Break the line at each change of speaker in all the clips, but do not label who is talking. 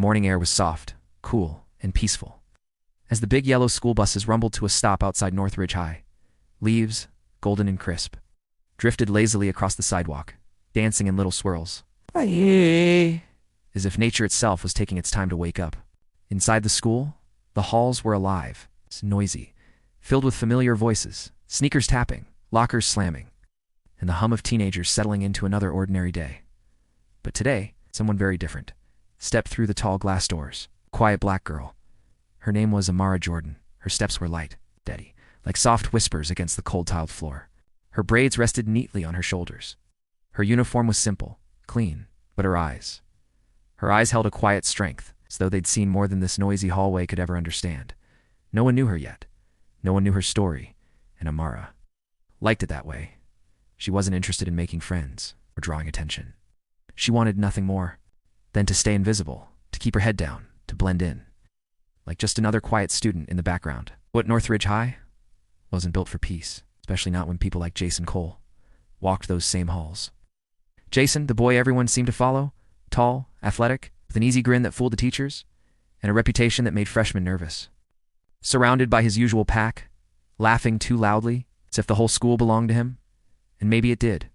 morning air was soft, cool, and peaceful. As the big yellow school buses rumbled to a stop outside Northridge High, leaves, golden and crisp, drifted lazily across the sidewalk, dancing in little swirls, as if nature itself was taking its time to wake up. Inside the school, the halls were alive, noisy, filled with familiar voices, sneakers tapping, lockers slamming, and the hum of teenagers settling into another ordinary day. But today, someone very different stepped through the tall glass doors. A quiet black girl. Her name was Amara Jordan. Her steps were light, steady, like soft whispers against the cold tiled floor. Her braids rested neatly on her shoulders. Her uniform was simple, clean, but her eyes held a quiet strength, as though they'd seen more than this noisy hallway could ever understand. No one knew her yet. No one knew her story, and Amara liked it that way. She wasn't interested in making friends or drawing attention. She wanted nothing more than to stay invisible, to keep her head down, to blend in, like just another quiet student in the background. But Northridge High wasn't built for peace, especially not when people like Jason Cole walked those same halls. Jason, the boy everyone seemed to follow, tall, athletic, with an easy grin that fooled the teachers, and a reputation that made freshmen nervous. Surrounded by his usual pack, laughing too loudly, as if the whole school belonged to him. And maybe it did.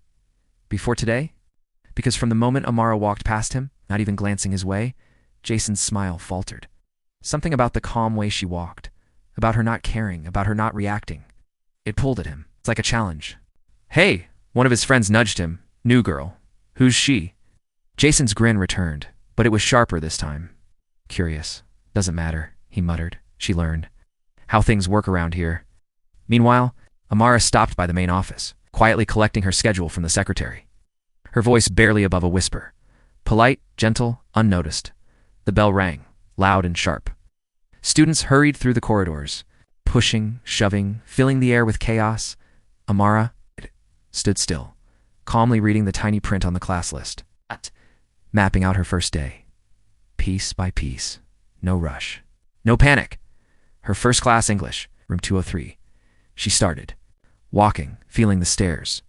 Before today? Because from the moment Amara walked past him, not even glancing his way, Jason's smile faltered. Something about the calm way she walked, about her not caring, about her not reacting. It pulled at him. It's like a challenge. "Hey!" One of his friends nudged him. "New girl. Who's she?" Jason's grin returned, but it was sharper this time. "Curious. Doesn't matter," he muttered. "She learned how things work around here." Meanwhile, Amara stopped by the main office, quietly collecting her schedule from the secretary. Her voice barely above a whisper. Polite, gentle, unnoticed. The bell rang, loud and sharp. Students hurried through the corridors, pushing, shoving, filling the air with chaos. Amara stood still, calmly reading the tiny print on the class list, mapping out her first day. Piece by piece. No rush. No panic. Her first class English, room 203. She started, walking, feeling the stares.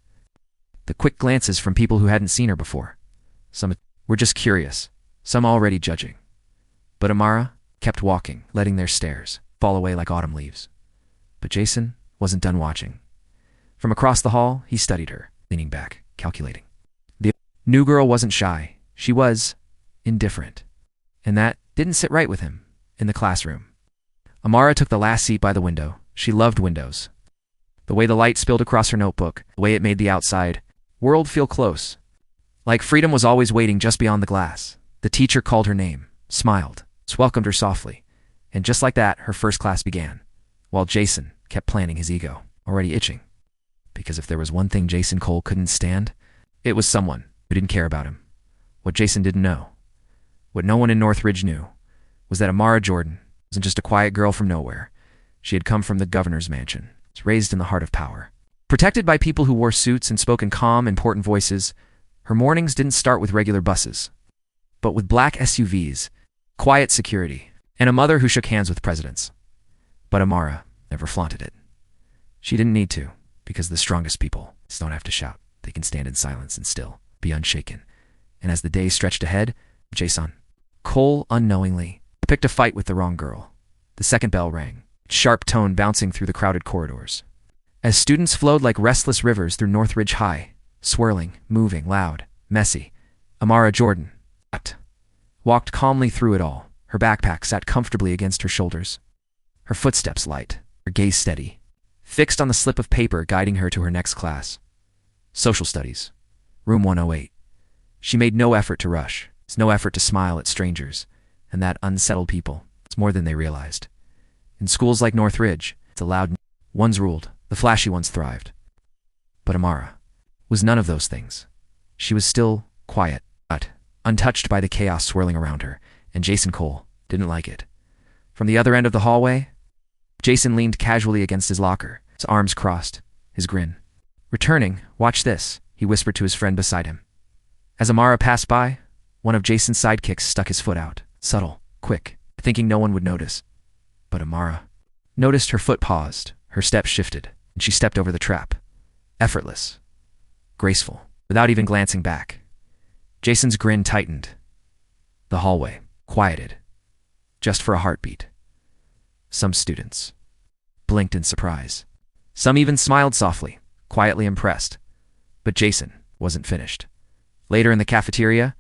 The quick glances from people who hadn't seen her before. Some were just curious, some already judging. But Amara kept walking, letting their stares fall away like autumn leaves. But Jason wasn't done watching. From across the hall, he studied her, leaning back, calculating. The new girl wasn't shy. She was indifferent. And that didn't sit right with him in the classroom. Amara took the last seat by the window. She loved windows. The way the light spilled across her notebook, the way it made the outside world feel close. Like freedom was always waiting just beyond the glass. The teacher called her name, smiled, welcomed her softly. And just like that, her first class began, while Jason kept planning his ego, already itching. Because if there was one thing Jason Cole couldn't stand, it was someone who didn't care about him. What Jason didn't know, what no one in Northridge knew, was that Amara Jordan wasn't just a quiet girl from nowhere. She had come from the governor's mansion, raised in the heart of power. Protected by people who wore suits and spoke in calm, important voices, her mornings didn't start with regular buses, but with black SUVs, quiet security, and a mother who shook hands with presidents. But Amara never flaunted it. She didn't need to, because the strongest people don't have to shout. They can stand in silence and still be unshaken. And as the days stretched ahead, Jason Cole unknowingly picked a fight with the wrong girl. The second bell rang, sharp tone bouncing through the crowded corridors. As students flowed like restless rivers through Northridge High, swirling, moving, loud, messy, Amara Jordan walked calmly through it all. Her backpack sat comfortably against her shoulders. Her footsteps light, her gaze steady, fixed on the slip of paper guiding her to her next class. Social Studies, room 108. She made no effort to rush, no effort to smile at strangers, and that unsettled people. It's more than they realized. In schools like Northridge, the loud ones ruled, the flashy ones thrived. But Amara was none of those things. She was still quiet, but untouched by the chaos swirling around her, and Jason Cole didn't like it. From the other end of the hallway, Jason leaned casually against his locker, his arms crossed, his grin. Returning, "Watch this," he whispered to his friend beside him. As Amara passed by, one of Jason's sidekicks stuck his foot out, subtle, quick, thinking no one would notice. But Amara noticed. Her foot paused, her step shifted, and she stepped over the trap. Effortless, graceful, without even glancing back. Jason's grin tightened. The hallway quieted, just for a heartbeat. Some students blinked in surprise. Some even smiled softly, quietly impressed. But Jason wasn't finished. Later in the cafeteria,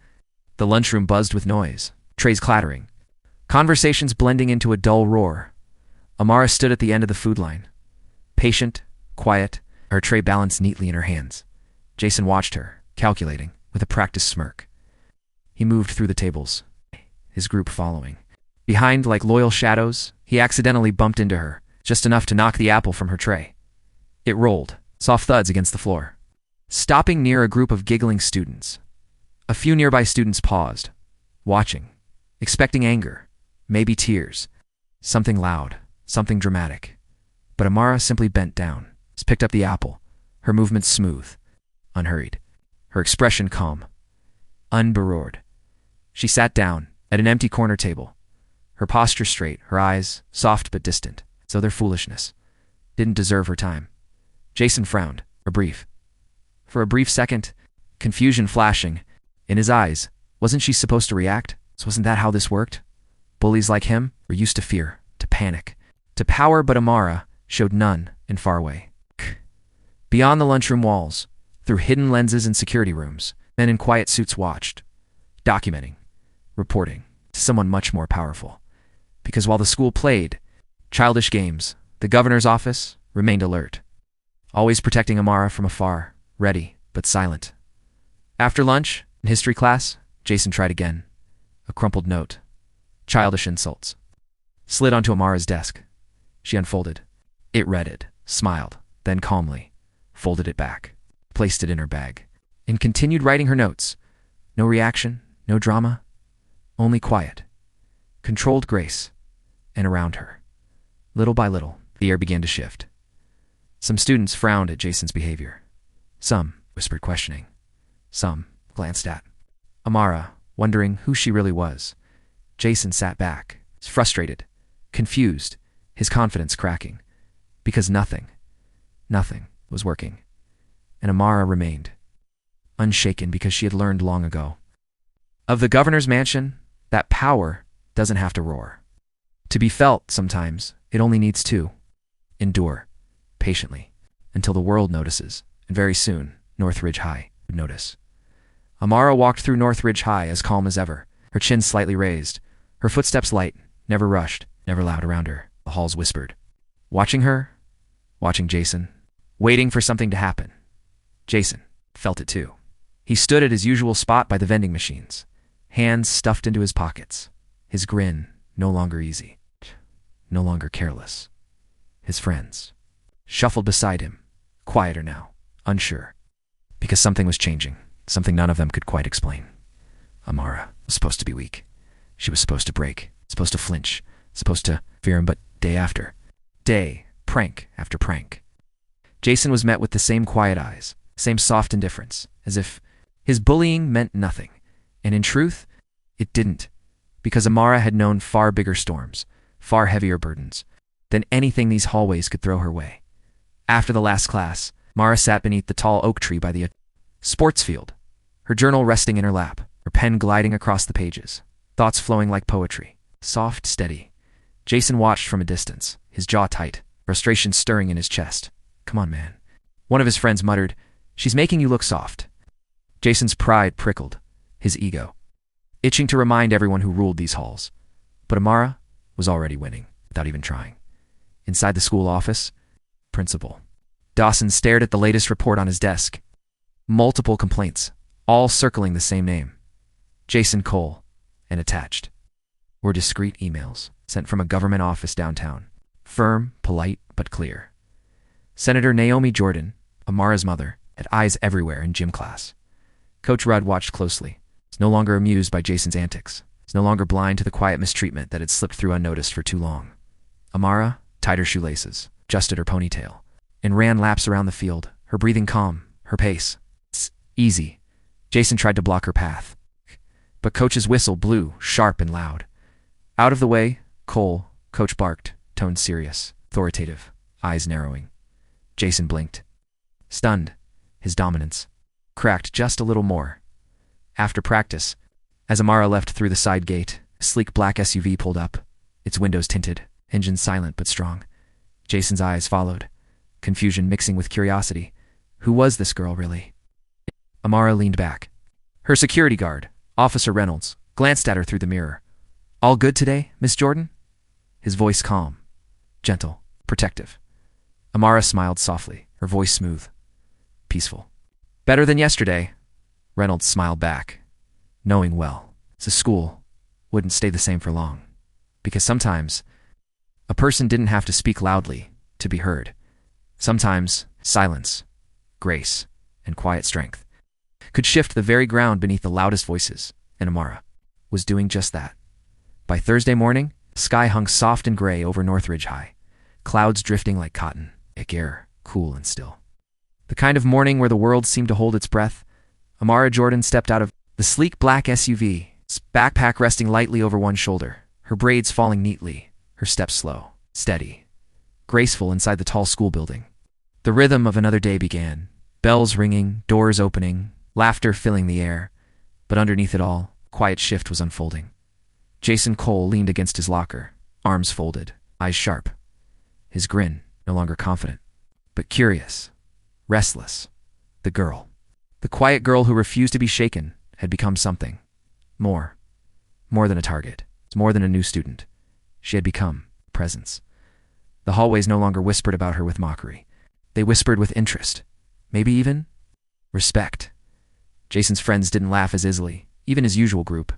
the lunchroom buzzed with noise, trays clattering, conversations blending into a dull roar. Amara stood at the end of the food line, patient, quiet, her tray balanced neatly in her hands. Jason watched her, calculating, with a practiced smirk. He moved through the tables, his group following. Behind, like loyal shadows, he accidentally bumped into her, just enough to knock the apple from her tray. It rolled, soft thuds against the floor, stopping near a group of giggling students. A few nearby students paused, watching, expecting anger, maybe tears, something loud, something dramatic. But Amara simply bent down, picked up the apple, her movements smooth, unhurried, her expression calm, unborrowed. She sat down at an empty corner table, her posture straight, her eyes soft but distant, so their foolishness didn't deserve her time. Jason frowned, for a brief second, confusion flashing in his eyes. Wasn't she supposed to react? Wasn't that how this worked? Bullies like him were used to fear, to panic, to power, but Amara showed none and far away. Beyond the lunchroom walls, through hidden lenses in security rooms, men in quiet suits watched, documenting, reporting to someone much more powerful. Because while the school played childish games, the governor's office remained alert, always protecting Amara from afar, ready but silent. After lunch, in history class, Jason tried again. A crumpled note, childish insults, slid onto Amara's desk. She unfolded. It read it, smiled, then calmly folded it back, placed it in her bag, and continued writing her notes. No reaction, no drama, only quiet, controlled grace. And around her, little by little, the air began to shift. Some students frowned at Jason's behavior. Some whispered questioning. Some glanced at Amara, wondering who she really was. Jason sat back, frustrated, confused, his confidence cracking, because nothing was working. And Amara remained, unshaken, because she had learned long ago. Of the governor's mansion, that power doesn't have to roar. To be felt, sometimes, it only needs to endure, patiently, until the world notices, and very soon, Northridge High would notice. Amara walked through Northridge High as calm as ever, her chin slightly raised, her footsteps light, never rushed, never loud around her. The halls whispered. Watching her, watching Jason, waiting for something to happen. Jason felt it too. He stood at his usual spot by the vending machines, hands stuffed into his pockets, his grin no longer easy, no longer careless. His friends shuffled beside him, quieter now, unsure, because something was changing, something none of them could quite explain. Amara was supposed to be weak. She was supposed to break, supposed to flinch, supposed to fear him, but day after day, prank after prank, Jason was met with the same quiet eyes, same soft indifference, as if his bullying meant nothing. And in truth, it didn't, because Amara had known far bigger storms, far heavier burdens, than anything these hallways could throw her way. After the last class, Amara sat beneath the tall oak tree by the sports field, her journal resting in her lap, her pen gliding across the pages, thoughts flowing like poetry, soft, steady. Jason watched from a distance, his jaw tight, frustration stirring in his chest. Come on, man. One of his friends muttered, "She's making you look soft." Jason's pride prickled, his ego itching to remind everyone who ruled these halls. But Amara was already winning, without even trying. Inside the school office, Principal Dawson stared at the latest report on his desk. Multiple complaints, all circling the same name, Jason Cole, and attached were discreet emails sent from a government office downtown, firm, polite, but clear. Senator Naomi Jordan, Amara's mother, had eyes everywhere in gym class. Coach Rudd watched closely. He was no longer amused by Jason's antics. He was no longer blind to the quiet mistreatment that had slipped through unnoticed for too long. Amara tied her shoelaces, adjusted her ponytail, and ran laps around the field, her breathing calm, her pace easy. Jason tried to block her path, but Coach's whistle blew, sharp and loud. Out of the way, Cole, Coach barked, tone serious, authoritative, eyes narrowing. Jason blinked, stunned, his dominance cracked just a little more. After practice, as Amara left through the side gate, A sleek black SUV pulled up, its windows tinted, engine silent but strong. Jason's eyes followed, confusion mixing with curiosity. Who was this girl, really? Amara leaned back. Her security guard, Officer Reynolds, glanced at her through the mirror. All good today, Miss Jordan? His voice calm, gentle, protective. Amara smiled softly, her voice smooth, peaceful. Better than yesterday, Reynolds smiled back, knowing well the school wouldn't stay the same for long. Because sometimes a person didn't have to speak loudly to be heard. Sometimes silence, grace, and quiet strength could shift the very ground beneath the loudest voices, and Amara was doing just that. By Thursday morning, the sky hung soft and gray over Northridge High, clouds drifting like cotton, air cool and still. The kind of morning where the world seemed to hold its breath. Amara Jordan stepped out of the sleek black SUV, its backpack resting lightly over one shoulder, her braids falling neatly, her steps slow, steady, graceful inside the tall school building. The rhythm of another day began, bells ringing, doors opening, laughter filling the air, but underneath it all, a quiet shift was unfolding. Jason Cole leaned against his locker, arms folded, eyes sharp, his grin no longer confident, but curious, restless. The girl, the quiet girl who refused to be shaken, had become something. More than a target, more than a new student. She had become a presence. The hallways no longer whispered about her with mockery. They whispered with interest, maybe even respect. Jason's friends didn't laugh as easily, even his usual group.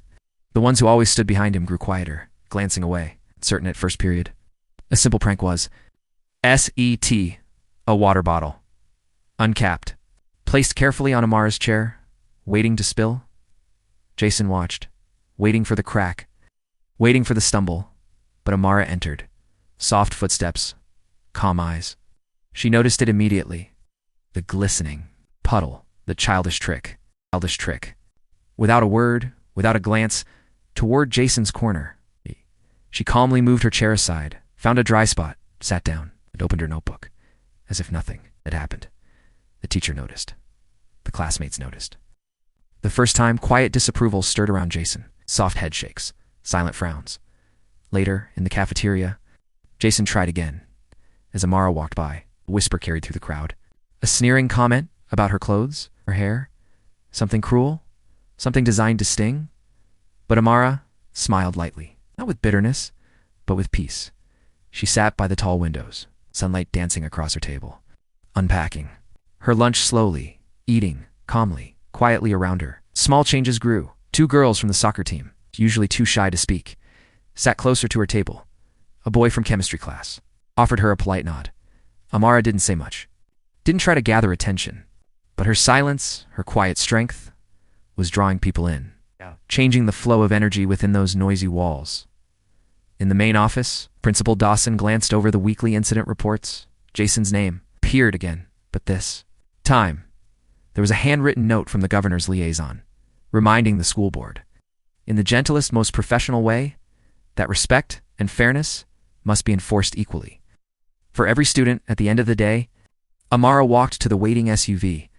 The ones who always stood behind him grew quieter, glancing away, certain at first period. A simple prank was S.E.T., a water bottle, uncapped, placed carefully on Amara's chair, waiting to spill. Jason watched, waiting for the crack, waiting for the stumble, but Amara entered. Soft footsteps, calm eyes. She noticed it immediately. The glistening puddle, the childish trick. Without a word, without a glance, toward Jason's corner. She calmly moved her chair aside, found a dry spot, sat down, and opened her notebook, as if nothing had happened. The teacher noticed. The classmates noticed. The first time, quiet disapproval stirred around Jason, soft head shakes, silent frowns. Later, in the cafeteria, Jason tried again. As Amara walked by, a whisper carried through the crowd. A sneering comment about her clothes, her hair, something cruel, something designed to sting. But Amara smiled lightly, not with bitterness, but with peace. She sat by the tall windows, sunlight dancing across her table, unpacking. Her lunch slowly, eating, calmly, quietly around her. Small changes grew. 2 girls from the soccer team, usually too shy to speak, sat closer to her table. A boy from chemistry class offered her a polite nod. Amara didn't say much, didn't try to gather attention, but her silence, her quiet strength, was drawing people in, changing the flow of energy within those noisy walls. In the main office, Principal Dawson glanced over the weekly incident reports. Jason's name appeared again, but this time, there was a handwritten note from the governor's liaison, reminding the school board, in the gentlest, most professional way, that respect and fairness must be enforced equally. For every student, at the end of the day, Amara walked to the waiting SUV,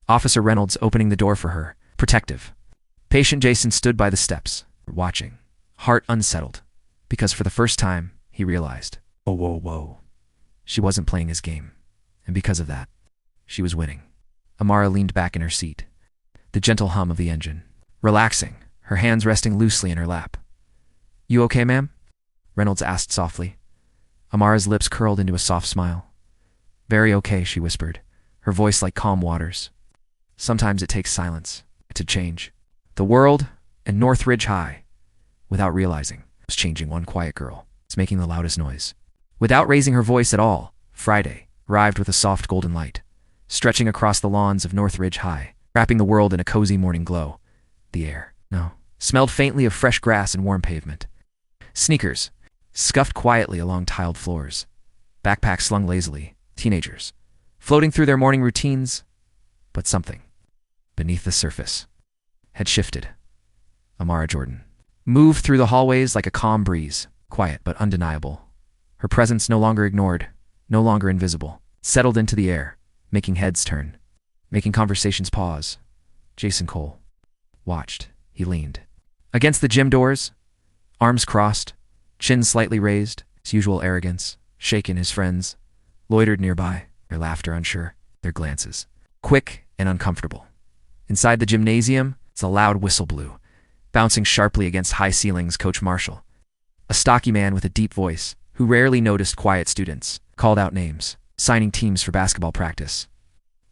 Officer Reynolds opening the door for her, protective. Patient Jason stood by the steps, watching, heart unsettled, because for the first time, he realized, whoa. She wasn't playing his game, and because of that, she was winning. Amara leaned back in her seat, the gentle hum of the engine, relaxing, her hands resting loosely in her lap. You okay, ma'am? Reynolds asked softly. Amara's lips curled into a soft smile. Very okay, she whispered, her voice like calm waters. Sometimes it takes silence to change. The world and Northridge High, without realizing, was changing. One quiet girl was making the loudest noise. Without raising her voice at all, Friday arrived with a soft golden light, stretching across the lawns of Northridge High, wrapping the world in a cozy morning glow. The air, smelled faintly of fresh grass and warm pavement. Sneakers scuffed quietly along tiled floors. Backpacks slung lazily. Teenagers floating through their morning routines. But something beneath the surface had shifted. Amara Jordan moved through the hallways like a calm breeze, quiet but undeniable. Her presence no longer ignored, no longer invisible, settled into the air, making heads turn, making conversations pause. Jason Cole watched. He leaned against the gym doors, Arms crossed, chin slightly raised, his usual arrogance, shaken. His friends loitered nearby, their laughter unsure, their glances quick and uncomfortable. Inside the gymnasium, a loud whistle blew, bouncing sharply against high ceilings. Coach Marshall, a stocky man with a deep voice, who rarely noticed quiet students, called out names, signing teams for basketball practice.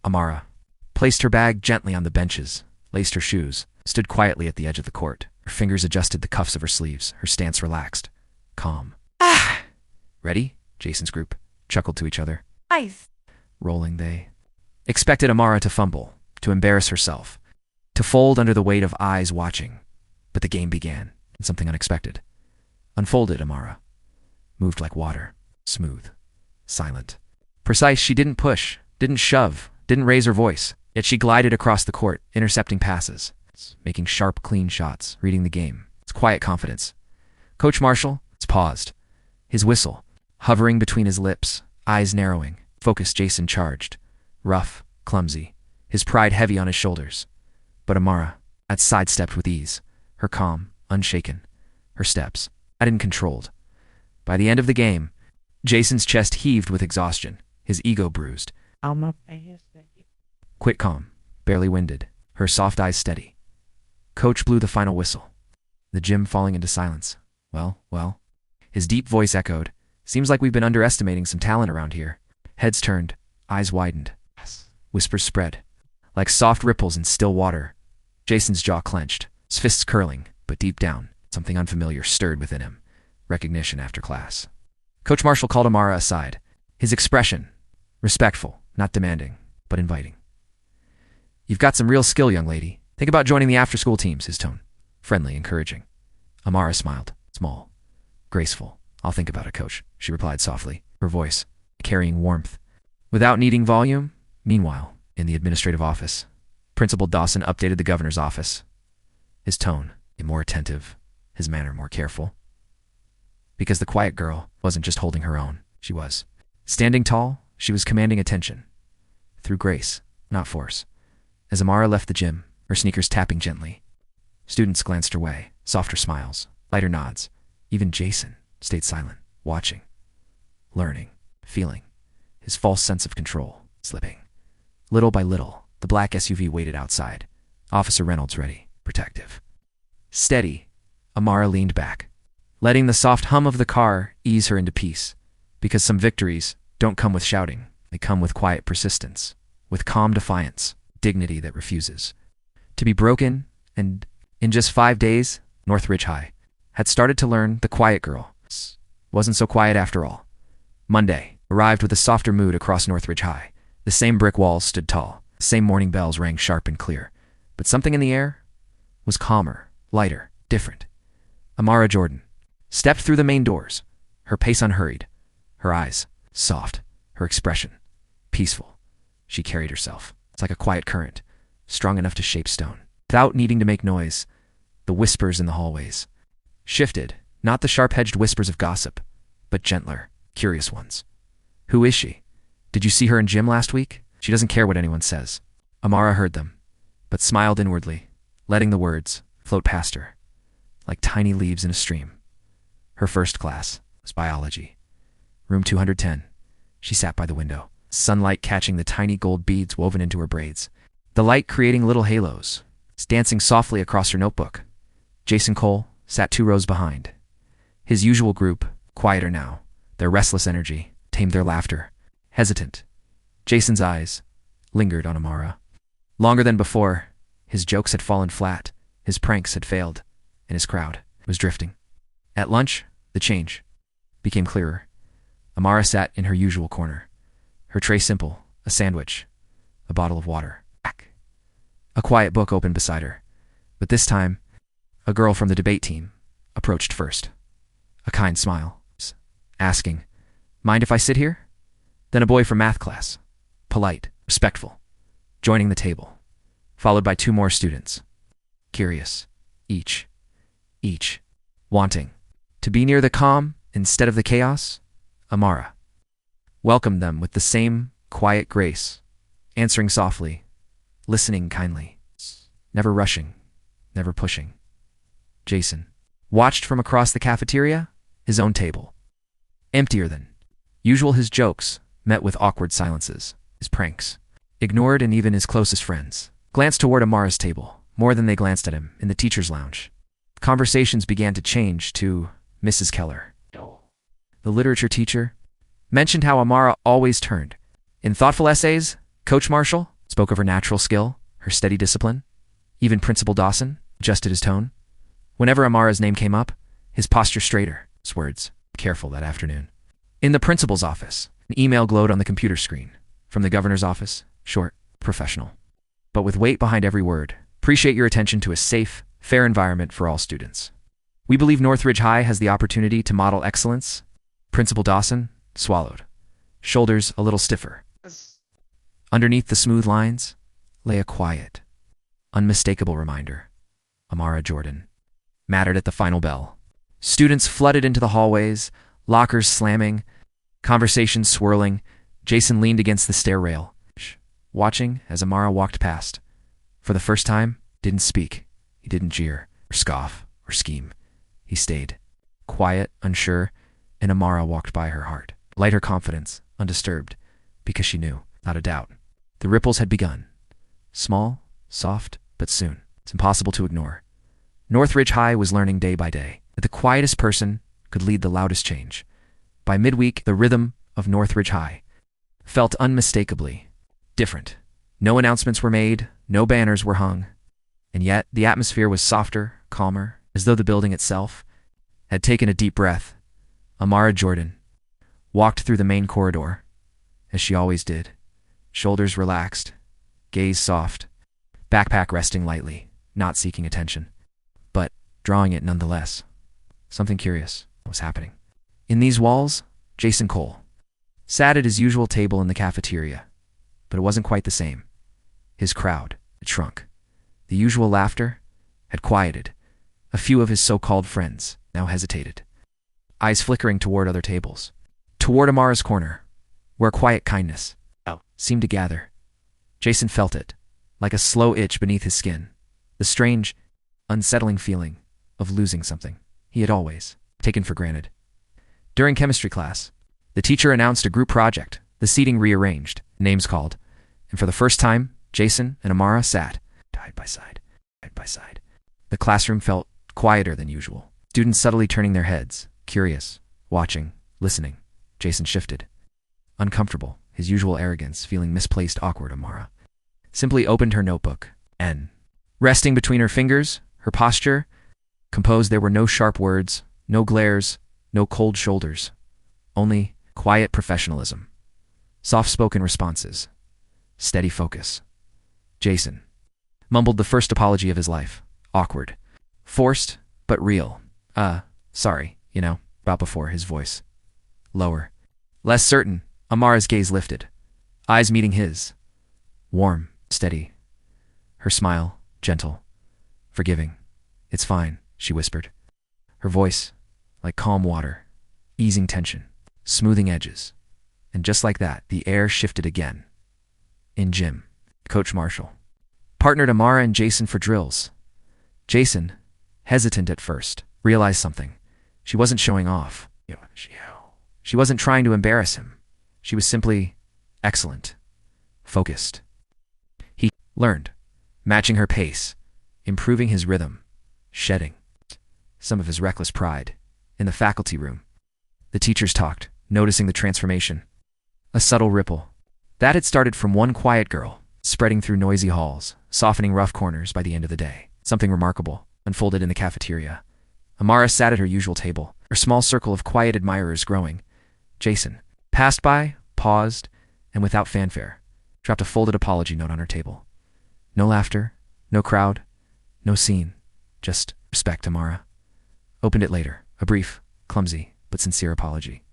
Amara placed her bag gently on the benches, laced her shoes, stood quietly at the edge of the court. Her fingers adjusted the cuffs of her sleeves, her stance relaxed, calm. Ah! Ready? Jason's group chuckled to each other.
Ice.
Rolling, they expected Amara to fumble, to embarrass herself, to fold under the weight of eyes watching. But the game began, and something unexpected unfolded. Amara moved like water, smooth, silent, precise. She didn't push, didn't shove, didn't raise her voice, yet she glided across the court, intercepting passes, making sharp, clean shots, reading the game. It's quiet confidence. Coach Marshall paused, his whistle hovering between his lips, eyes narrowing, focused. Jason charged, rough, clumsy, his pride heavy on his shoulders. But Amara had sidestepped with ease, her calm, unshaken, her steps uncontrolled. By the end of the game, Jason's chest heaved with exhaustion, his ego bruised. Quick calm, barely winded, her soft eyes steady. Coach blew the final whistle, the gym falling into silence. Well. His deep voice echoed. Seems like we've been underestimating some talent around here. Heads turned, eyes widened. Whispers spread, like soft ripples in still water. Jason's jaw clenched, his fists curling, but deep down, something unfamiliar stirred within him. Recognition after class. Coach Marshall called Amara aside, his expression respectful, not demanding, but inviting. You've got some real skill, young lady. Think about joining the after-school teams. His tone friendly, encouraging. Amara smiled, small, graceful. I'll think about it, Coach, she replied softly, her voice carrying warmth, without needing volume. Meanwhile, in the administrative office, Principal Dawson updated the governor's office, his tone more attentive, his manner more careful. Because the quiet girl wasn't just holding her own, she was standing tall. She was commanding attention, through grace, not force. As Amara left the gym, her sneakers tapping gently, students glanced her way, softer smiles, lighter nods. Even Jason stayed silent, watching, learning, feeling, his false sense of control slipping. Little by little, the black SUV waited outside, Officer Reynolds ready, protective. Steady, Amara leaned back, letting the soft hum of the car ease her into peace. Because some victories don't come with shouting, they come with quiet persistence, with calm defiance, dignity that refuses to be broken. And in just 5 days, Northridge High had started to learn the quiet girl wasn't so quiet after all. Monday arrived with a softer mood across Northridge High. The same brick walls stood tall, the same morning bells rang sharp and clear, but something in the air was calmer, lighter, different. Amara Jordan stepped through the main doors, her pace unhurried, her eyes soft, her expression peaceful. She carried herself. It's like a quiet current, strong enough to shape stone, without needing to make noise. The whispers in the hallways shifted, not the sharp-edged whispers of gossip, but gentler, curious ones. Who is she? Did you see her in gym last week? She doesn't care what anyone says. Amara heard them, but smiled inwardly, letting the words float past her, like tiny leaves in a stream. Her first class was biology. Room 210. She sat by the window, sunlight catching the tiny gold beads woven into her braids, the light creating little halos, dancing softly across her notebook. Jason Cole sat 2 rows behind. His usual group, quieter now, their restless energy, tamed their laughter, hesitant. Jason's eyes lingered on Amara. Longer than before, his jokes had fallen flat, his pranks had failed, and his crowd was drifting. At lunch, the change became clearer. Amara sat in her usual corner, her tray simple, a sandwich, a bottle of water, a quiet book open beside her. But this time, a girl from the debate team approached first. A kind smile, asking, "Mind if I sit here?" Then a boy from math class, polite, respectful, joining the table, followed by 2 more students, curious, each wanting to be near the calm instead of the chaos. Amara welcomed them with the same quiet grace, answering softly, listening kindly, never rushing, never pushing. Jason watched from across the cafeteria, his own table. Emptier than usual, his jokes met with awkward silences, his pranks ignored, and even his closest friends glanced toward Amara's table more than they glanced at him in the teacher's lounge. Conversations began to change to Mrs. Keller. The literature teacher mentioned how Amara always turned in thoughtful essays. Coach Marshall spoke of her natural skill, her steady discipline. Even Principal Dawson adjusted his tone. Whenever Amara's name came up, his posture straighter, his words careful that afternoon. In the principal's office, an email glowed on the computer screen. From the governor's office, short, professional, but with weight behind every word. Appreciate your attention to a safe, fair environment for all students. We believe Northridge High has the opportunity to model excellence. Principal Dawson swallowed, shoulders a little stiffer. Underneath the smooth lines lay a quiet, unmistakable reminder. Amara Jordan mattered at the final bell. Students flooded into the hallways, lockers slamming, conversations swirling. Jason leaned against the stair rail, watching as Amara walked past. For the first time, didn't speak. He didn't jeer, or scoff, or scheme. He stayed, quiet, unsure, and Amara walked by, her heart light, her confidence undisturbed, because she knew, not a doubt, the ripples had begun. Small, soft, but soon. It's impossible to ignore. Northridge High was learning day by day that the quietest person could lead the loudest change. By midweek, the rhythm of Northridge High felt unmistakably different. No announcements were made, no banners were hung, and yet the atmosphere was softer, calmer, as though the building itself had taken a deep breath. Amara Jordan walked through the main corridor, as she always did, shoulders relaxed, gaze soft, backpack resting lightly, not seeking attention, but drawing it nonetheless. Something curious was happening. In these walls, Jason Cole sat at his usual table in the cafeteria, but it wasn't quite the same. His crowd had shrunk. The usual laughter had quieted. A few of his so-called friends now hesitated, eyes flickering toward other tables, toward Amara's corner, where quiet kindness seemed to gather. Jason felt it, like a slow itch beneath his skin, the strange, unsettling feeling of losing something he had always taken for granted. During chemistry class, the teacher announced a group project, the seating rearranged, names called, and for the first time, Jason and Amara sat side by side, side by side. The classroom felt quieter than usual. Students subtly turning their heads, curious, watching, listening. Jason shifted. Uncomfortable, his usual arrogance feeling misplaced, awkward. Amara simply opened her notebook and, resting between her fingers, her posture composed. There were no sharp words, no glares, no cold shoulders, only quiet professionalism, soft-spoken responses, steady focus. Jason mumbled the first apology of his life, awkward, forced, but real. Sorry, about before, his voice lower, less certain. Amara's gaze lifted, eyes meeting his, warm, steady. Her smile, gentle, forgiving. It's fine, she whispered, her voice like calm water, easing tension, smoothing edges. And just like that, the air shifted again. In gym, Coach Marshall partnered Amara and Jason for drills. Jason, hesitant at first, realized something. She wasn't showing off. She wasn't trying to embarrass him. She was simply excellent, focused. He learned, matching her pace, improving his rhythm, shedding some of his reckless pride. In the faculty room, the teachers talked, noticing the transformation. A subtle ripple that had started from one quiet girl, spreading through noisy halls, softening rough corners. By the end of the day, something remarkable unfolded in the cafeteria. Amara sat at her usual table, her small circle of quiet admirers growing. Jason passed by, paused, and without fanfare, dropped a folded apology note on her table. No laughter, no crowd, no scene, just respect. Amara opened it later, a brief, clumsy, but sincere apology.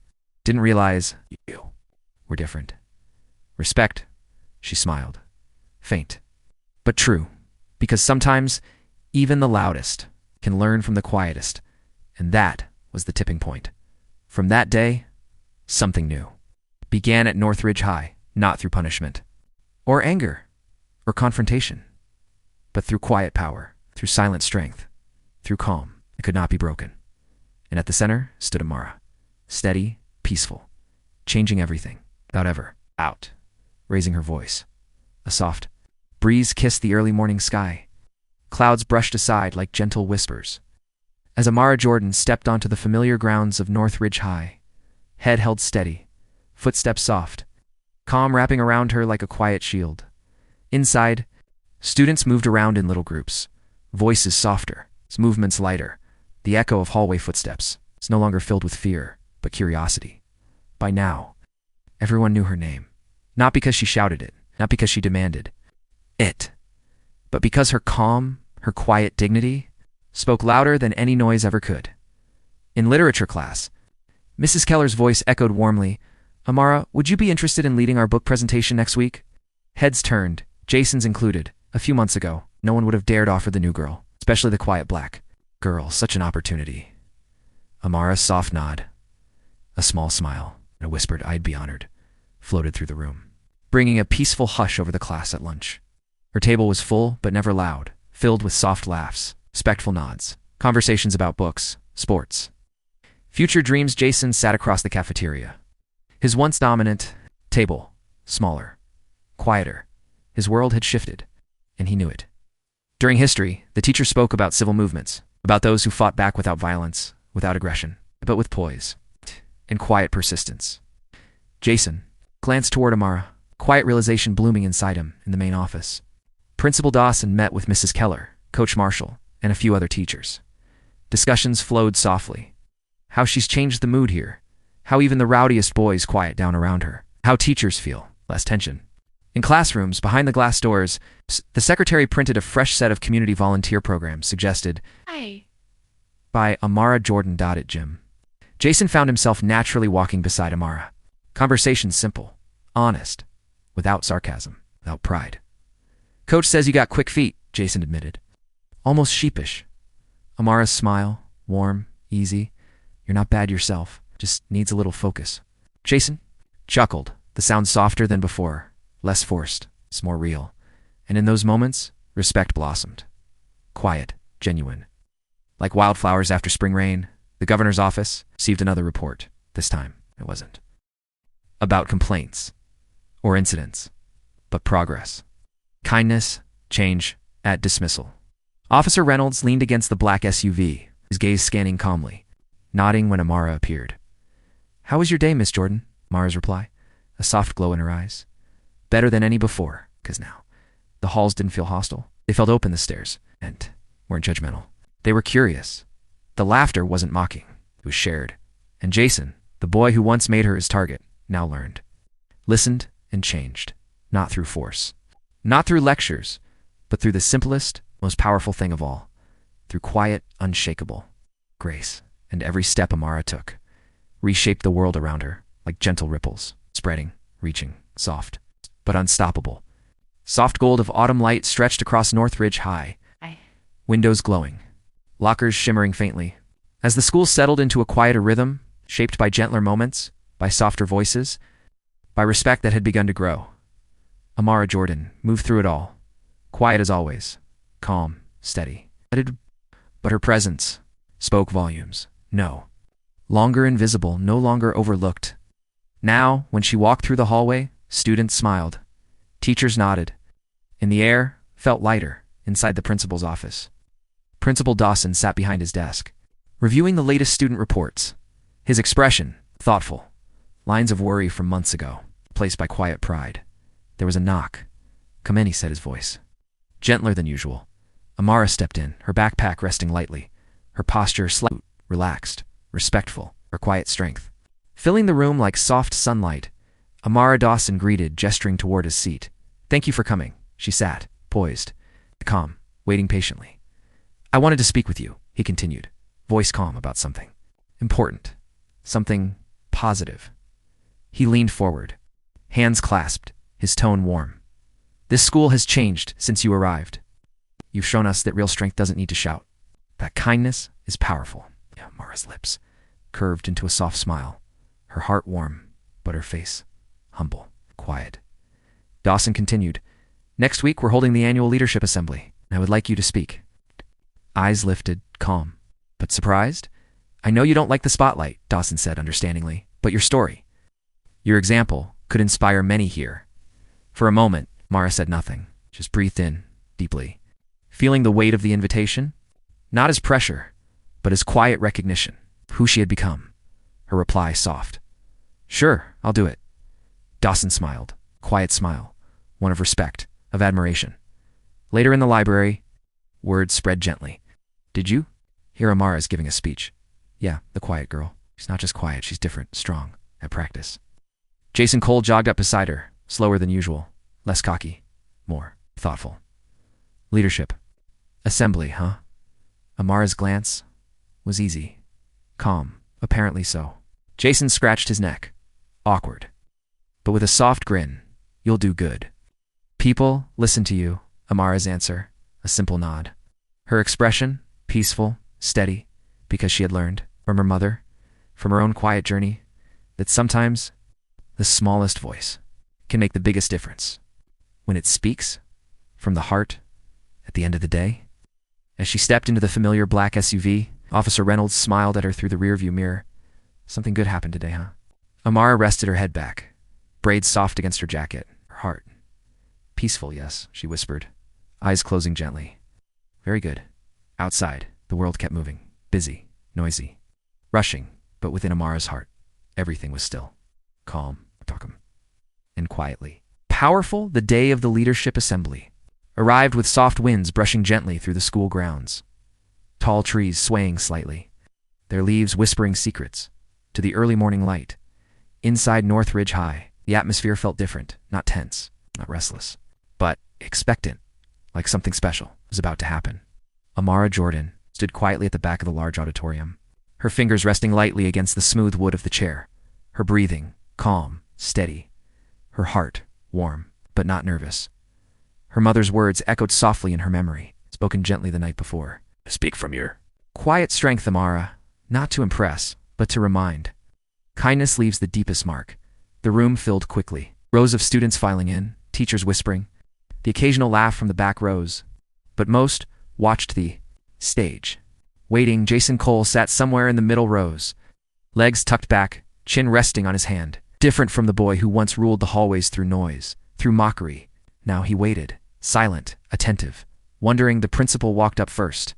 Didn't realize you were different. Respect, she smiled. Faint, but true, because sometimes even the loudest can learn from the quietest, and that was the tipping point. From that day, something new began at Northridge High, not through punishment, or anger, or confrontation, but through quiet power, through silent strength, through calm. The could not be broken. And at the center stood Amara, steady, peaceful, changing everything, without ever out, raising her voice. A soft breeze kissed the early morning sky. Clouds brushed aside like gentle whispers. As Amara Jordan stepped onto the familiar grounds of Northridge High, head held steady, footsteps soft, calm wrapping around her like a quiet shield. Inside, students moved around in little groups, voices softer, movements lighter. The echo of hallway footsteps is no longer filled with fear, but curiosity. By now, everyone knew her name. Not because she shouted it, not because she demanded it, but because her calm, her quiet dignity, spoke louder than any noise ever could. In literature class, Mrs. Keller's voice echoed warmly, "Amara, would you be interested in leading our book presentation next week?" Heads turned, Jason's included. A few months ago, no one would have dared offer the new girl, especially the quiet black girl, such an opportunity. Amara's soft nod, a small smile, and a whispered, "I'd be honored," floated through the room, bringing a peaceful hush over the class at lunch. Her table was full, but never loud, filled with soft laughs, respectful nods, conversations about books, sports, future dreams. Jason sat across the cafeteria. His once dominant table, smaller, quieter. His world had shifted, and he knew it. During history, the teacher spoke about civil movements, about those who fought back without violence, without aggression, but with poise and quiet persistence. Jason glanced toward Amara, quiet realization blooming inside him in the main office. Principal Dawson met with Mrs. Keller, Coach Marshall, and a few other teachers. Discussions flowed softly. How she's changed the mood here. How even the rowdiest boys quiet down around her. How teachers feel less tension. In classrooms, behind the glass doors, the secretary printed a fresh set of community volunteer programs suggested by Amara Jordan. At gym, Jason found himself naturally walking beside Amara. Conversation simple, honest, without sarcasm, without pride. "Coach says you got quick feet," Jason admitted, almost sheepish. Amara's smile, warm, easy. "You're not bad yourself, just needs a little focus." Jason chuckled, the sound softer than before, less forced, it's more real. And in those moments, respect blossomed. Quiet, genuine. Like wildflowers after spring rain, the governor's office received another report. This time, it wasn't about complaints or incidents, but progress. Kindness, change, at dismissal. Officer Reynolds leaned against the black SUV, his gaze scanning calmly, nodding when Amara appeared. "How was your day, Miss Jordan?" Amara's reply, a soft glow in her eyes. "Better than any before," because now the halls didn't feel hostile. They felt open, the stairs, and weren't judgmental. They were curious. The laughter wasn't mocking. It was shared. And Jason, the boy who once made her his target, now learned. Listened and changed. Not through force. Not through lectures, but through the simplest, most powerful thing of all. Through quiet, unshakable grace. And every step Amara took reshaped the world around her like gentle ripples, spreading, reaching, soft, but unstoppable. Soft gold of autumn light stretched across Northridge High. Windows glowing. Lockers shimmering faintly. As the school settled into a quieter rhythm, shaped by gentler moments, by softer voices, by respect that had begun to grow, Amara Jordan moved through it all, quiet as always, calm, steady. But her presence spoke volumes. No longer invisible, no longer overlooked. Now, when she walked through the hallway, students smiled. Teachers nodded. And the air felt lighter inside the principal's office. Principal Dawson sat behind his desk, reviewing the latest student reports. His expression, thoughtful. Lines of worry from months ago, replaced by quiet pride. There was a knock. "Come in," he said, his voice gentler than usual. Amara stepped in, her backpack resting lightly, her posture slightly relaxed, respectful, her quiet strength. Filling the room like soft sunlight, Amara Dawson greeted, gesturing toward his seat. "Thank you for coming." She sat, poised, calm, waiting patiently. "I wanted to speak with you," he continued, voice calm about something important, something positive. He leaned forward, hands clasped, his tone warm. "This school has changed since you arrived. You've shown us that real strength doesn't need to shout. That kindness is powerful." Amara's lips curved into a soft smile, her heart warm, but her face humble, quiet. Dawson continued, "Next week we're holding the annual leadership assembly, and I would like you to speak." Eyes lifted, calm. But surprised? I know you don't like the spotlight, Dawson said understandingly, but your story, your example, could inspire many here. For a moment, Mara said nothing, just breathed in, deeply, feeling the weight of the invitation, not as pressure, but as quiet recognition, who she had become. Her reply soft. Sure, I'll do it. Dawson smiled, quiet smile, one of respect, of admiration. Later in the library, words spread gently. Did you? Here Amara is giving a speech. Yeah, the quiet girl. She's not just quiet, she's different, strong, at practice. Jason Cole jogged up beside her, slower than usual, less cocky, more thoughtful. Leadership. Assembly, huh? Amara's glance was easy, calm, apparently so. Jason scratched his neck, awkward, but with a soft grin. You'll do good. People listen to you, Amara's answer, a simple nod. Her expression, peaceful, steady, because she had learned, from her mother, from her own quiet journey, that sometimes the smallest voice can make the biggest difference. When it speaks, from the heart, at the end of the day. As she stepped into the familiar black SUV, Officer Reynolds smiled at her through the rearview mirror. Something good happened today, huh? Amara rested her head back, braids soft against her jacket, her heart. Peaceful, yes, she whispered, eyes closing gently. Very good. Outside, the world kept moving, busy, noisy, rushing, but within Amara's heart, everything was still, calm, and quietly. Powerful, the day of the leadership assembly arrived with soft winds brushing gently through the school grounds. Tall trees swaying slightly, their leaves whispering secrets to the early morning light. Inside Northridge High, the atmosphere felt different, not tense, not restless, but expectant, like something special was about to happen. Amara Jordan stood quietly at the back of the large auditorium, her fingers resting lightly against the smooth wood of the chair, her breathing calm, steady, her heart warm, but not nervous. Her mother's words echoed softly in her memory, spoken gently the night before. Speak from your quiet strength, Amara, not to impress, but to remind. Kindness leaves the deepest mark. The room filled quickly, rows of students filing in, teachers whispering, the occasional laugh from the back rows, but most watched the stage. Waiting, Jason Cole sat somewhere in the middle rows, legs tucked back, chin resting on his hand. Different from the boy who once ruled the hallways through noise, through mockery. Now he waited, silent, attentive, wondering. The principal walked up first,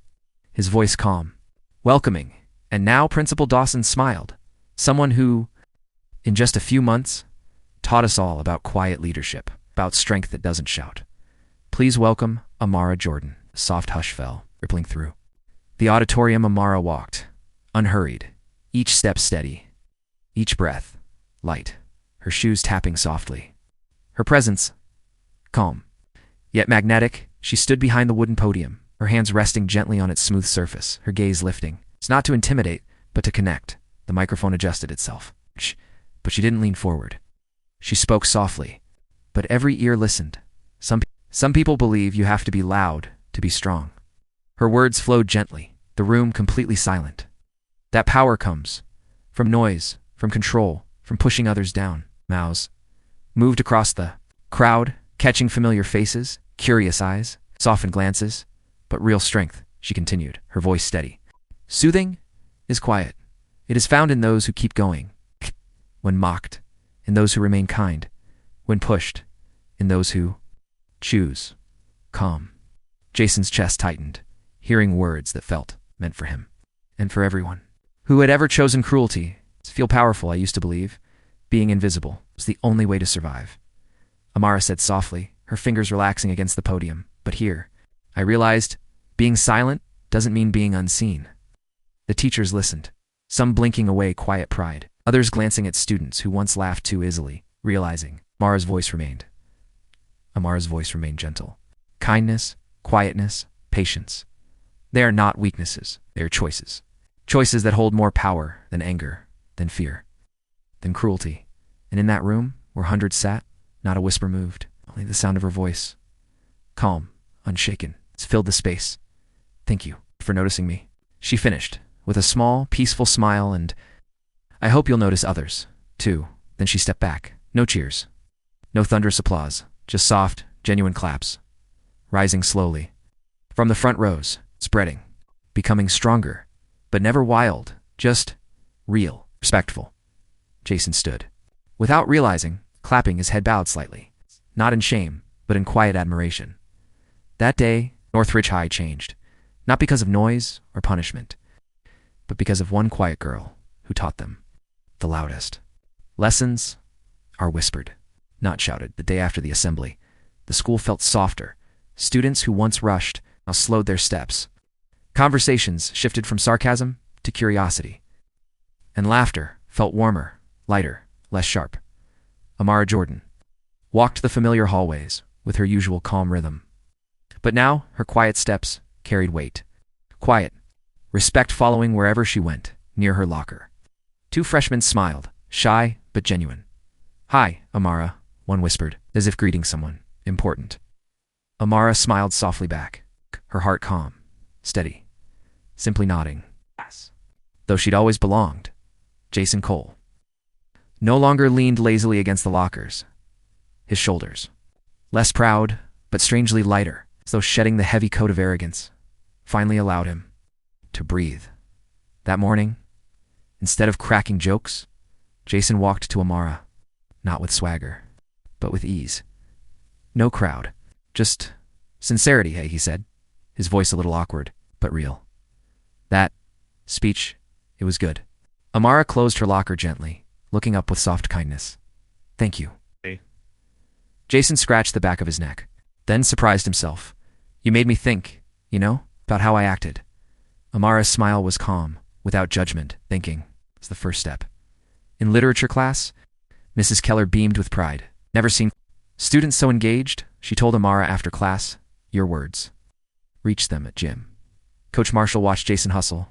his voice calm, welcoming, and now Principal Dawson smiled. Someone who, in just a few months, taught us all about quiet leadership, about strength that doesn't shout. Please welcome Amara Jordan. A soft hush fell, rippling through the auditorium. Amara walked, unhurried, each step steady, each breath light, her shoes tapping softly. Her presence calm, yet magnetic. She stood behind the wooden podium, her hands resting gently on its smooth surface, her gaze lifting. It's not to intimidate, but to connect. The microphone adjusted itself. But she didn't lean forward. She spoke softly, but every ear listened. Some people believe you have to be loud to be strong. Her words flowed gently, the room completely silent. That power comes from noise, from control, from pushing others down. Mouse moved across the crowd, catching familiar faces, curious eyes, softened glances, but real strength, she continued, her voice steady. Soothing is quiet. It is found in those who keep going, when mocked, in those who remain kind, when pushed, in those who choose calm. Jason's chest tightened, hearing words that felt meant for him, and for everyone who had ever chosen cruelty. To feel powerful, I used to believe, being invisible was the only way to survive. Amara said softly, her fingers relaxing against the podium. But here, I realized, being silent doesn't mean being unseen. The teachers listened, some blinking away quiet pride, others glancing at students who once laughed too easily, realizing Amara's voice remained gentle. Kindness, quietness, patience. They are not weaknesses, they are choices. Choices that hold more power than anger, than fear, than cruelty. And in that room, where hundreds sat, not a whisper moved, only the sound of her voice. Calm, unshaken, it's filled the space. Thank you for noticing me, she finished, with a small, peaceful smile, and I hope you'll notice others, too. Then she stepped back. No cheers. No thunderous applause, just soft, genuine claps. Rising slowly. From the front rows, spreading, becoming stronger, but never wild, just real, respectful. Jason stood, without realizing, clapping his head bowed slightly, not in shame, but in quiet admiration. That day, Northridge High changed, not because of noise or punishment, but because of one quiet girl who taught them the loudest. Lessons are whispered, not shouted. The day after the assembly, the school felt softer. Students who once rushed now slowed their steps. Conversations shifted from sarcasm to curiosity, and laughter felt warmer, lighter, less sharp. Amara Jordan walked the familiar hallways with her usual calm rhythm. But now her quiet steps carried weight. Quiet, respect following wherever she went, near her locker. Two freshmen smiled, shy but genuine. "Hi, Amara," one whispered, as if greeting someone important. Amara smiled softly back, her heart calm, steady, simply nodding. Though she'd always belonged, Jason Cole no longer leaned lazily against the lockers. His shoulders, less proud, but strangely lighter, as though shedding the heavy coat of arrogance, finally allowed him to breathe. That morning, instead of cracking jokes, Jason walked to Amara, not with swagger, but with ease. No crowd, just sincerity, hey, he said, his voice a little awkward, but real. That speech, it was good. Amara closed her locker gently, looking up with soft kindness. "Thank you."
Hey.
Jason scratched the back of his neck, then surprised himself. "You made me think, about how I acted." Amara's smile was calm, without judgment. Thinking was the first step. In literature class, Mrs. Keller beamed with pride. Never seen students so engaged, she told Amara after class. Your words reached them at gym. Coach Marshall watched Jason hustle,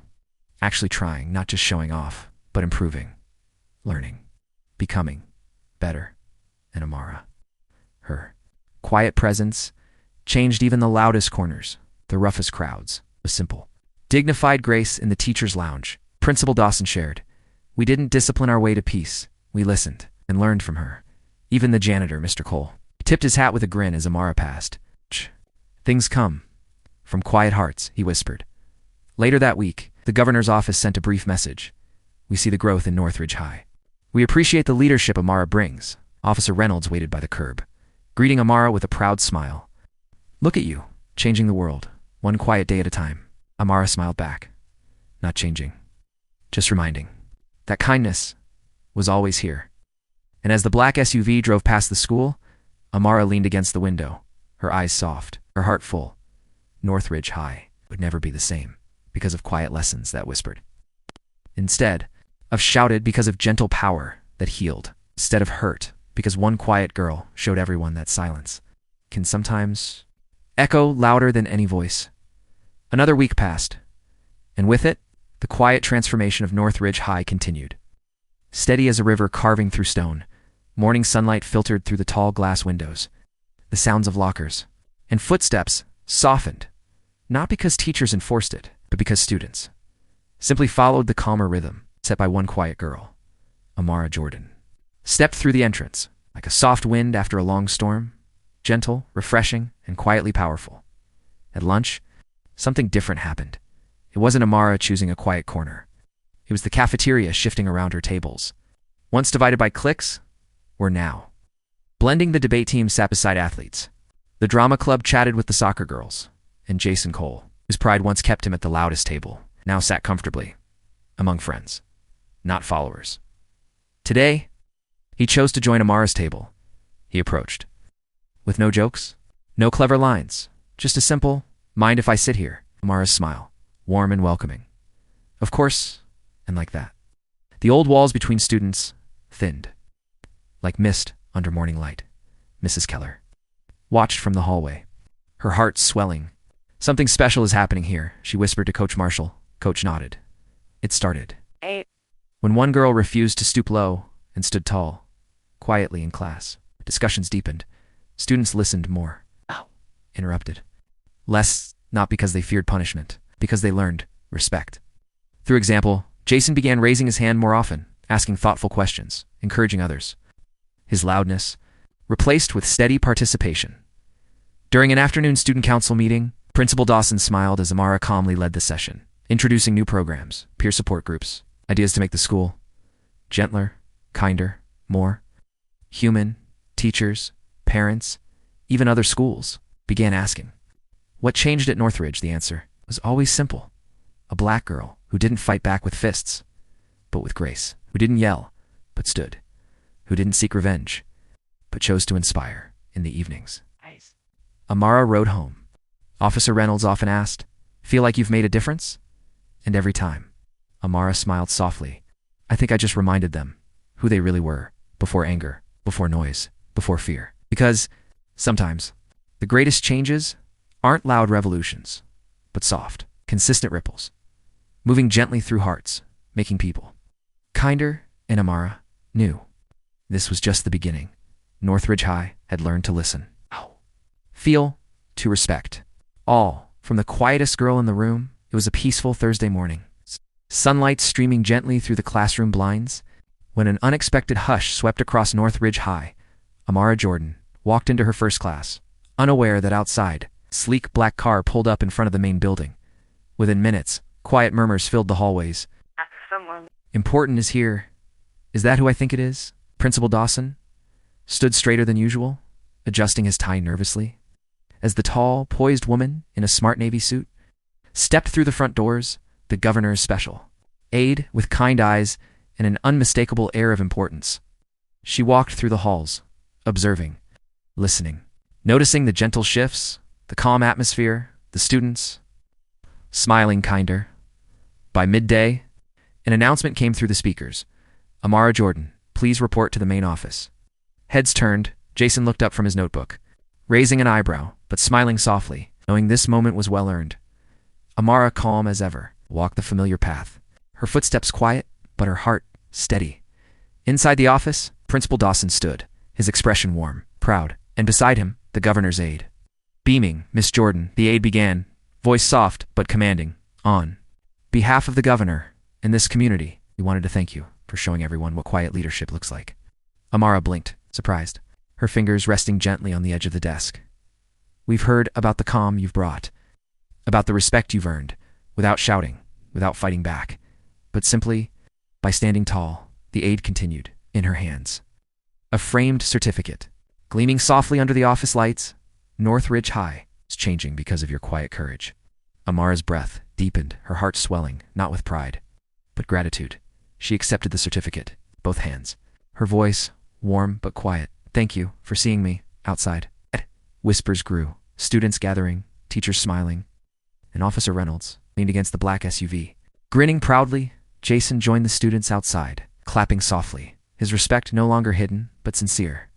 actually trying, not just showing off, but improving, learning, becoming better. And Amara, her quiet presence, changed even the loudest corners, the roughest crowds. A simple, dignified grace in the teacher's lounge. Principal Dawson shared, "We didn't discipline our way to peace. We listened and learned from her." Even the janitor, Mr. Cole, tipped his hat with a grin as Amara passed. "Things come from quiet hearts," he whispered. Later that week, the governor's office sent a brief message. "We see the growth in Northridge High. We appreciate the leadership Amara brings." Officer Reynolds waited by the curb, greeting Amara with a proud smile. "Look at you, changing the world, one quiet day at a time." Amara smiled back. "Not changing, just reminding that kindness was always here." And as the black SUV drove past the school, Amara leaned against the window, her eyes soft, her heart full. Northridge High would never be the same because of quiet lessons that whispered. Instead of shouted because of gentle power that healed. Instead of hurt because one quiet girl showed everyone that silence can sometimes echo louder than any voice. Another week passed, and with it, the quiet transformation of Northridge High continued. Steady as a river carving through stone, morning sunlight filtered through the tall glass windows. The sounds of lockers and footsteps softened, not because teachers enforced it, but because students simply followed the calmer rhythm set by one quiet girl, Amara Jordan. Stepped through the entrance, like a soft wind after a long storm, gentle, refreshing, and quietly powerful. At lunch, something different happened. It wasn't Amara choosing a quiet corner. It was the cafeteria shifting around her tables. Once divided by cliques, were now blending. The debate team sat beside athletes. The drama club chatted with the soccer girls. And Jason Cole, whose pride once kept him at the loudest table, now sat comfortably among friends, not followers. Today, he chose to join Amara's table. He approached, with no jokes, no clever lines, just a simple, "Mind if I sit here?" Amara's smile, warm and welcoming. Of course, and like that. The old walls between students thinned, like mist under morning light. Mrs. Keller watched from the hallway, her heart swelling. "Something special is happening here," she whispered to Coach Marshall. Coach nodded. It started when one girl refused to stoop low and stood tall, quietly in class. Discussions deepened. Students listened more. Interrupted. Less, not because they feared punishment, because they learned respect. Through example, Jason began raising his hand more often, asking thoughtful questions, encouraging others. His loudness replaced with steady participation. During an afternoon student council meeting, Principal Dawson smiled as Amara calmly led the session. introducing new programs, peer support groups, ideas to make the school gentler, kinder, more human. Teachers, parents, even other schools began asking. What changed at Northridge? The answer was always simple. A black girl who didn't fight back with fists, but with grace, who didn't yell, but stood, who didn't seek revenge, but chose to inspire in the evenings. Nice. Amara rode home. Officer Reynolds often asked, "Feel like you've made a difference?" And every time, Amara smiled softly. "I think I just reminded them who they really were, before anger, before noise, before fear. Because sometimes the greatest changes aren't loud revolutions, but soft, consistent ripples, moving gently through hearts, making people kinder." And Amara knew this was just the beginning. Northridge High had learned to listen, feel, to respect. All from the quietest girl in the room. It was a peaceful Thursday morning. Sunlight streaming gently through the classroom blinds, when an unexpected hush swept across Northridge High. Amara Jordan walked into her first class, unaware that outside, sleek black car pulled up in front of the main building. Within minutes, quiet murmurs filled the hallways.
Someone.
"Important is here. Is that who I think it is?" Principal Dawson stood straighter than usual, adjusting his tie nervously, as the tall, poised woman in a smart navy suit stepped through the front doors. The governor's special aide, with kind eyes and an unmistakable air of importance. She walked through the halls, observing, listening, noticing the gentle shifts, the calm atmosphere, the students smiling kinder. By midday, an announcement came through the speakers. "Amara Jordan, please report to the main office." Heads turned, Jason looked up from his notebook, raising an eyebrow, but smiling softly, knowing this moment was well earned. Amara, calm as ever, walked the familiar path, her footsteps quiet, but her heart steady. Inside the office, Principal Dawson stood, his expression warm, proud, and beside him, the governor's aide. Beaming, "Miss Jordan," the aide began, voice soft but commanding, "On behalf of the governor and this community, we wanted to thank you for showing everyone what quiet leadership looks like." Amara blinked, surprised, her fingers resting gently on the edge of the desk. "We've heard about the calm you've brought, about the respect you've earned, without shouting, without fighting back, but simply by standing tall." The aide continued, in her hands a framed certificate, gleaming softly under the office lights. "Northridge High is changing because of your quiet courage." Amara's breath deepened, her heart swelling, not with pride, but gratitude. She accepted the certificate, both hands, her voice warm but quiet. "Thank you for seeing me outside." Whispers grew, students gathering, teachers smiling, and Officer Reynolds leaned against the black SUV. Grinning proudly, Jason joined the students outside, clapping softly, his respect no longer hidden but sincere.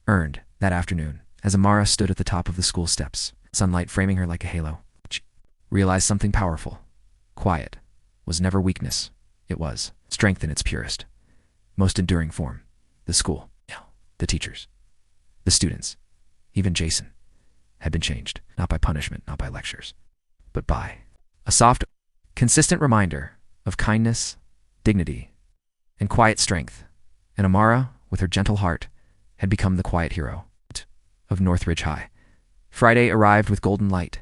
Earned that afternoon, as Amara stood at the top of the school steps, sunlight framing her like a halo. She realized something powerful. Quiet was never weakness. It was strength in its purest, most enduring form. The school, the teachers, the students, even Jason, had been changed, not by punishment, not by lectures, but by a soft, consistent reminder of kindness, dignity, and quiet strength. And Amara, with her gentle heart, had become the quiet hero of Northridge High. Friday arrived with golden light,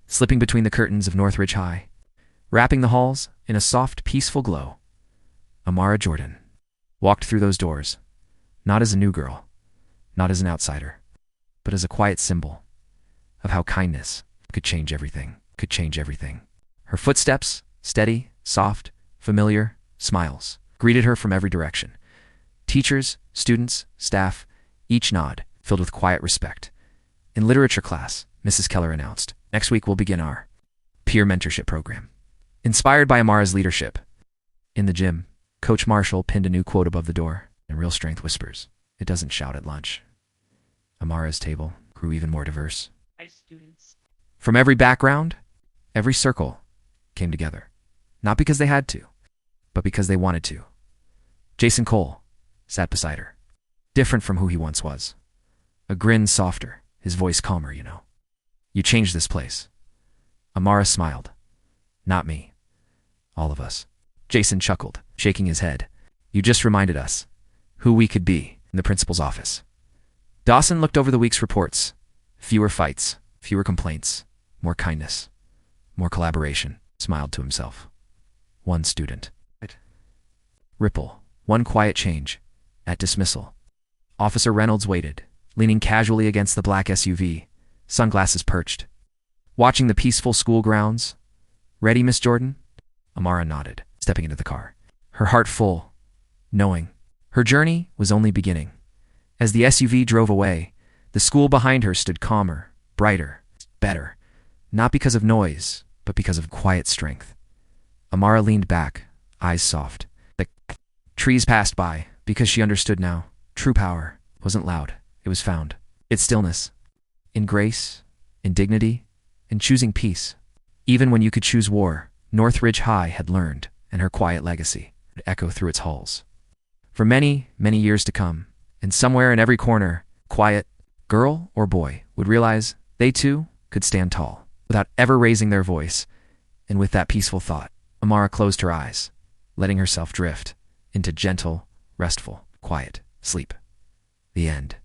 slipping between the curtains of Northridge High, wrapping the halls in a soft, peaceful glow. Amara Jordan walked through those doors, not as a new girl, not as an outsider, but as a quiet symbol of how kindness could change everything, could change everything. Her footsteps, steady, soft, familiar, smiles, greeted her from every direction. Teachers, students, staff, each nod filled with quiet respect. In literature class, Mrs. Keller announced, "Next week we'll begin our peer mentorship program." Inspired by Amara's leadership. In the gym, Coach Marshall pinned a new quote above the door, and real strength whispers, "It doesn't shout at lunch." Amara's table grew even more diverse.
Students.
From every background, every circle came together, not because they had to, but because they wanted to. Jason Cole sat beside her, different from who he once was. A grin softer, his voice calmer, "You changed this place." Amara smiled. "Not me. All of us." Jason chuckled, shaking his head. "You just reminded us who we could be." In the principal's office, Dawson looked over the week's reports. Fewer fights, fewer complaints, more kindness, more collaboration. smiled to himself. One student. Ripple. One quiet change. At dismissal. Officer Reynolds waited, leaning casually against the black SUV, sunglasses perched. Watching the peaceful school grounds. Ready, Miss Jordan? Amara nodded, stepping into the car, her heart full, knowing her journey was only beginning. As the SUV drove away, the school behind her stood calmer, brighter, better, not because of noise, but because of quiet strength. Amara leaned back, eyes soft. The trees passed by, because she understood now. True power wasn't loud, it was found. Its stillness. In grace, in dignity, in choosing peace. Even when you could choose war, Northridge High had learned, and her quiet legacy would echo through its halls. For many, many years to come, and somewhere in every corner, quiet, girl or boy would realize they too could stand tall, without ever raising their voice. And with that peaceful thought, Amara closed her eyes, letting herself drift into gentle, restful, quiet sleep. The end.